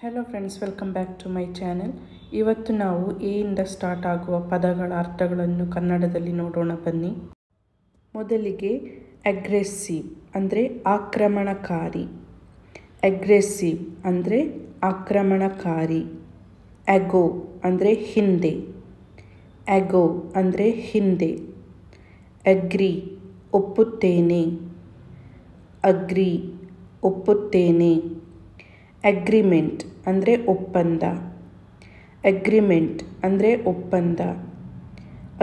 Hello friends, welcome back to my channel. ಇವತ್ತು ನಾವು ಎಯಿಂದ start ಆಗುವ ಪದಗಳ ಅರ್ಥಗಳನ್ನು ಕನ್ನಡದಲ್ಲಿ ನೋಡೋಣ ಬನ್ನಿ. ಮೊದಲಿಗೆ ಅಗ್ರೆಸಿವ್ ಅಂದರೆ ಆಕ್ರಮಣಕಾರಿ. ಅಗ್ರೆಸಿವ್ ಅಂದರೆ ಆಕ್ರಮಣಕಾರಿ. ಅಗೋ ಅಂದರೆ ಹಿಂದೆ. ಅಗೋ ಅಂದರೆ ಹಿಂದೆ. ಅಗ್ರಿ ಒಪ್ಪುತ್ತೇನೆ. ಅಗ್ರಿ ಒಪ್ಪುತ್ತೇನೆ. ಅಗ್ರಿಮೆಂಟ್ ಅಂದರೆ ಒಪ್ಪಂದ. ಅಗ್ರಿಮೆಂಟ್ ಅಂದರೆ ಒಪ್ಪಂದ.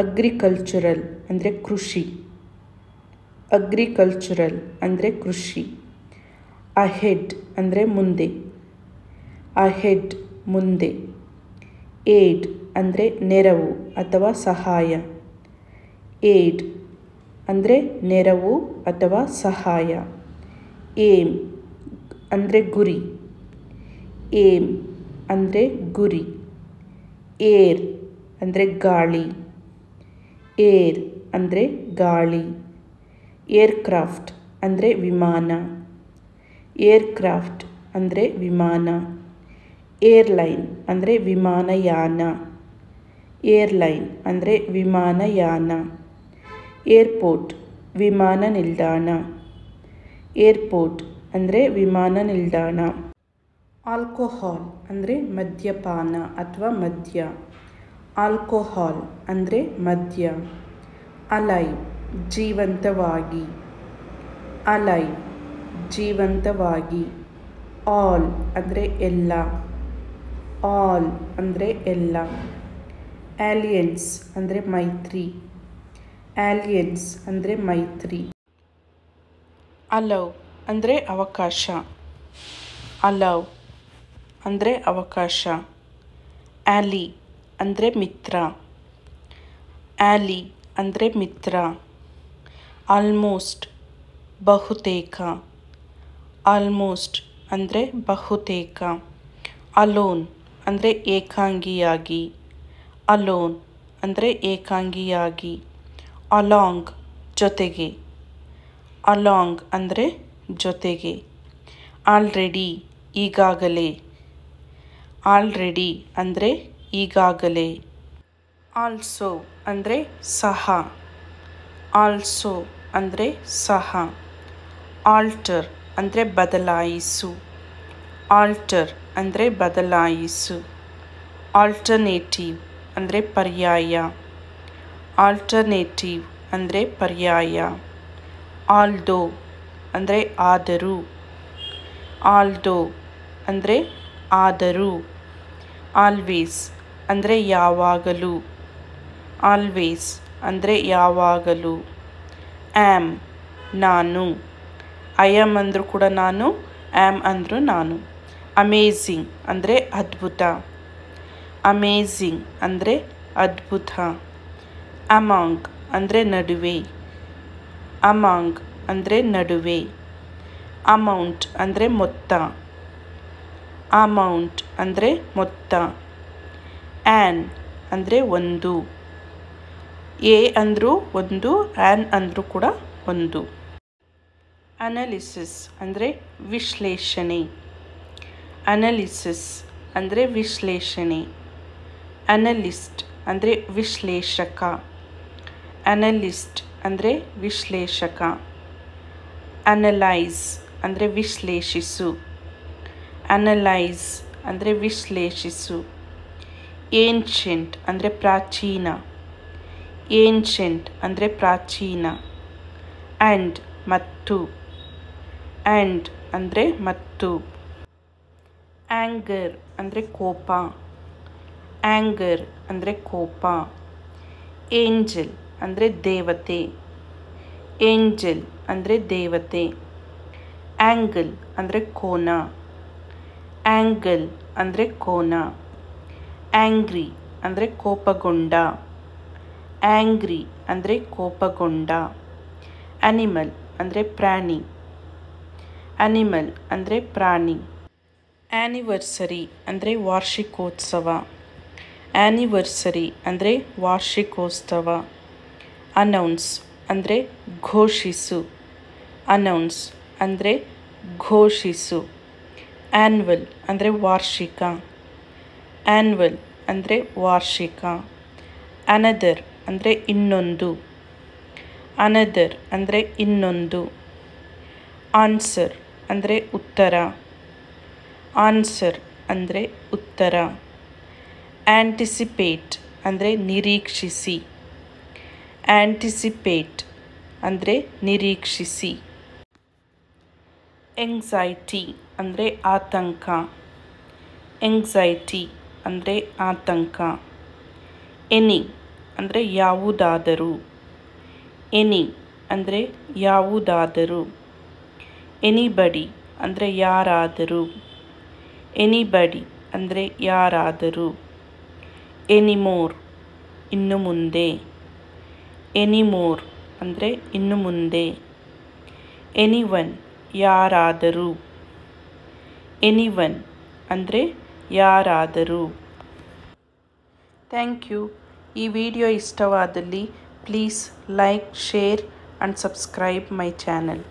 ಅಗ್ರಿಕಲ್ಚರಲ್ ಅಂದರೆ ಕೃಷಿ. ಅಗ್ರಿಕಲ್ಚರಲ್ ಅಂದರೆ ಕೃಷಿ. ಅಹೆಡ್ ಅಂದರೆ ಮುಂದೆ. ಅಹೆಡ್ ಮುಂದೆ. ಏಡ್ ಅಂದರೆ ನೆರವು ಅಥವಾ ಸಹಾಯ. ಏಡ್ ಅಂದರೆ ನೆರವು ಅಥವಾ ಸಹಾಯ. ಏಮ್ ಅಂದರೆ ಗುರಿ. ಏಮ್ ಅಂದರೆ ಗುರಿ. ಏರ್ ಅಂದರೆ ಗಾಳಿ. ಏರ್ ಅಂದರೆ ಗಾಳಿ. ಏರ್ಕ್ರಾಫ್ಟ್ ಅಂದರೆ ವಿಮಾನ. ಏರ್ಕ್ರಾಫ್ಟ್ ಅಂದರೆ ವಿಮಾನ. ಏರ್ಲೈನ್ ಅಂದರೆ ವಿಮಾನಯಾನ. ಏರ್ಲೈನ್ ಅಂದರೆ ವಿಮಾನಯಾನ. ಏರ್ಪೋರ್ಟ್ ವಿಮಾನ ನಿಲ್ದಾಣ. ಏರ್ಪೋರ್ಟ್ ಅಂದರೆ ವಿಮಾನ ನಿಲ್ದಾಣ. ಆಲ್ಕೋಹಾಲ್ ಅಂದರೆ ಮದ್ಯಪಾನ ಅಥವಾ ಮದ್ಯ. ಆಲ್ಕೋಹಾಲ್ ಅಂದರೆ ಮದ್ಯ. ಅಲೈವ್ ಜೀವಂತವಾಗಿ. ಅಲೈವ್ ಜೀವಂತವಾಗಿ. ಆಲ್ ಅಂದರೆ ಎಲ್ಲ. ಆಲ್ ಅಂದರೆ ಎಲ್ಲ. ಆಲಿಯನ್ಸ್ ಅಂದರೆ ಮೈತ್ರಿ. ಆಲಿಯನ್ಸ್ ಅಂದರೆ ಮೈತ್ರಿ. ಅಲೌ ಅಂದರೆ ಅವಕಾಶ. ಅಲೌ ಅಂದರೆ ಅವಕಾಶ. ಆಲಿ ಅಂದರೆ ಮಿತ್ರ. ಆಲಿ ಅಂದರೆ ಮಿತ್ರ. ಆಲ್ಮೋಸ್ಟ್ ಬಹುತೇಕ. ಆಲ್ಮೋಸ್ಟ್ ಅಂದರೆ ಬಹುತೇಕ. ಅಲೋನ್ ಅಂದರೆ ಏಕಾಂಗಿಯಾಗಿ. ಅಲೋನ್ ಅಂದರೆ ಏಕಾಂಗಿಯಾಗಿ. ಅಲಾಂಗ್ ಜೊತೆಗೆ. ಅಲಾಂಗ್ ಅಂದರೆ ಜೊತೆಗೆ. ಆಲ್ರೆಡಿ ಈಗಾಗಲೇ. ಆಲ್ರೆಡಿ ಅಂದರೆ ಈಗಾಗಲೇ. ಆಲ್ಸೋ ಅಂದರೆ ಸಹ. ಆಲ್ಸೋ ಅಂದರೆ ಸಹ. ಆಲ್ಟರ್ ಅಂದರೆ ಬದಲಾಯಿಸು. ಆಲ್ಟರ್ ಅಂದರೆ ಬದಲಾಯಿಸು. ಆಲ್ಟರ್ನೇಟಿವ್ ಅಂದರೆ ಪರ್ಯಾಯ. ಆಲ್ಟರ್ನೇಟಿವ್ ಅಂದರೆ ಪರ್ಯಾಯ. ಆಲ್ದೋ ಅಂದರೆ ಆದರೂ. ಆಲ್ದೋ ಅಂದರೆ ಆದರೂ. ಆಲ್ವೇಸ್ ಅಂದರೆ ಯಾವಾಗಲೂ. ಆಲ್ವೇಸ್ ಅಂದರೆ ಯಾವಾಗಲೂ. ಆ್ಯಮ್ ನಾನು. ಐ ಆಮ್ ಅಂದರೂ ಕೂಡ ನಾನು. ಆ್ಯಮ್ ಅಂದರೂ ನಾನು. ಅಮೇಝಿಂಗ್ ಅಂದರೆ ಅದ್ಭುತ. ಅಮೇಝಿಂಗ್ ಅಂದರೆ ಅದ್ಭುತ. ಅಮಾಂಗ್ ಅಂದರೆ ನಡುವೆ. ಅಮಾಂಗ್ ಅಂದರೆ ನಡುವೆ. ಅಮೌಂಟ್ ಅಂದರೆ ಮೊತ್ತ. ಅಮೌಂಟ್ ಅಂದರೆ ಮೊತ್ತ. ಆ್ಯನ್ ಅಂದರೆ ಒಂದು. ಎ ಅಂದರೂ ಒಂದು, ಆ್ಯನ್ ಅಂದರೂ ಕೂಡ ಒಂದು. ಅನಾಲಿಸಿಸ್ ಅಂದರೆ ವಿಶ್ಲೇಷಣೆ. ಅನಾಲಿಸಿಸ್ ಅಂದರೆ ವಿಶ್ಲೇಷಣೆ. ಅನಲಿಸ್ಟ್ ಅಂದರೆ ವಿಶ್ಲೇಷಕ. ಅನಲಿಸ್ಟ್ ಅಂದರೆ ವಿಶ್ಲೇಷಕ. ಅನಲೈಸ್ ಅಂದರೆ ವಿಶ್ಲೇಷಿಸು. ಅನಲೈಸ್ ಅಂದರೆ ವಿಶ್ಲೇಷಿಸು. ಏನ್ಷೆಂಟ್ ಅಂದರೆ ಪ್ರಾಚೀನ. ಏನ್ಷೆಂಟ್ ಅಂದರೆ ಪ್ರಾಚೀನ. ಆ್ಯಂಡ್ ಮತ್ತು. ಆ್ಯಂಡ್ ಅಂದರೆ ಮತ್ತು. ಆ್ಯಂಗರ್ ಅಂದರೆ ಕೋಪ. ಆ್ಯಂಗರ್ ಅಂದರೆ ಕೋಪ. ಏಂಜಲ್ ಅಂದರೆ ದೇವತೆ. ಏಂಜಲ್ ಅಂದರೆ ದೇವತೆ. ಆ್ಯಂಗಲ್ ಅಂದರೆ ಕೋನ. ಆ್ಯಂಗಲ್ ಅಂದರೆ ಕೋನ. ಆ್ಯಂಗ್ರಿ ಅಂದರೆ ಕೋಪಗೊಂಡ. ಆ್ಯಂಗ್ರಿ ಅಂದರೆ ಕೋಪಗೊಂಡ. ಅನಿಮಲ್ ಅಂದರೆ ಪ್ರಾಣಿ. ಅನಿಮಲ್ ಅಂದರೆ ಪ್ರಾಣಿ. ಆ್ಯನಿವರ್ಸರಿ ಅಂದರೆ ವಾರ್ಷಿಕೋತ್ಸವ. ಆ್ಯನಿವರ್ಸರಿ ಅಂದರೆ ವಾರ್ಷಿಕೋತ್ಸವ. ಅನೌನ್ಸ್ ಅಂದರೆ ಘೋಷಿಸು. ಅನೌನ್ಸ್ ಅಂದರೆ ಘೋಷಿಸು. ಆ್ಯನ್ವಲ್ ಅಂದರೆ ವಾರ್ಷಿಕ. ಆ್ಯನ್ವಲ್ ಅಂದರೆ ವಾರ್ಷಿಕ. ಅನದರ್ ಅಂದರೆ ಇನ್ನೊಂದು. ಅನದರ್ ಅಂದರೆ ಇನ್ನೊಂದು. ಆನ್ಸರ್ ಅಂದರೆ ಉತ್ತರ. ಆನ್ಸರ್ ಅಂದರೆ ಉತ್ತರ. ಆ್ಯಂಟಿಸಿಪೇಟ್ ಅಂದರೆ ನಿರೀಕ್ಷಿಸಿ. ಆ್ಯಂಟಿಸಿಪೇಟ್ ಅಂದರೆ ನಿರೀಕ್ಷಿಸಿ. ಎಂಗ್ಸೈಟಿ ಅಂದರೆ ಆತಂಕ. ಎಂಗ್ಸೈಟಿ ಅಂದರೆ ಆತಂಕ. ಎನಿ ಅಂದರೆ ಯಾವುದಾದರೂ. ಎನಿ ಅಂದರೆ ಯಾವುದಾದರೂ. ಎನಿಬಡಿ ಅಂದರೆ ಯಾರಾದರೂ. ಎನಿಬಡಿ ಅಂದರೆ ಯಾರಾದರೂ. ಎನಿಮೋರ್ ಇನ್ನು ಮುಂದೆ. ಎನಿಮೋರ್ ಅಂದರೆ ಇನ್ನು ಮುಂದೆ. ಎನಿವನ್ ಯಾರಾದರೂ. ಎನಿವನ್ ಅಂದರೆ ಯಾರಾದರೂ. Thank you. ಈ ವಿಡಿಯೋ ಇಷ್ಟವಾದಲ್ಲಿ please like, share and subscribe my channel.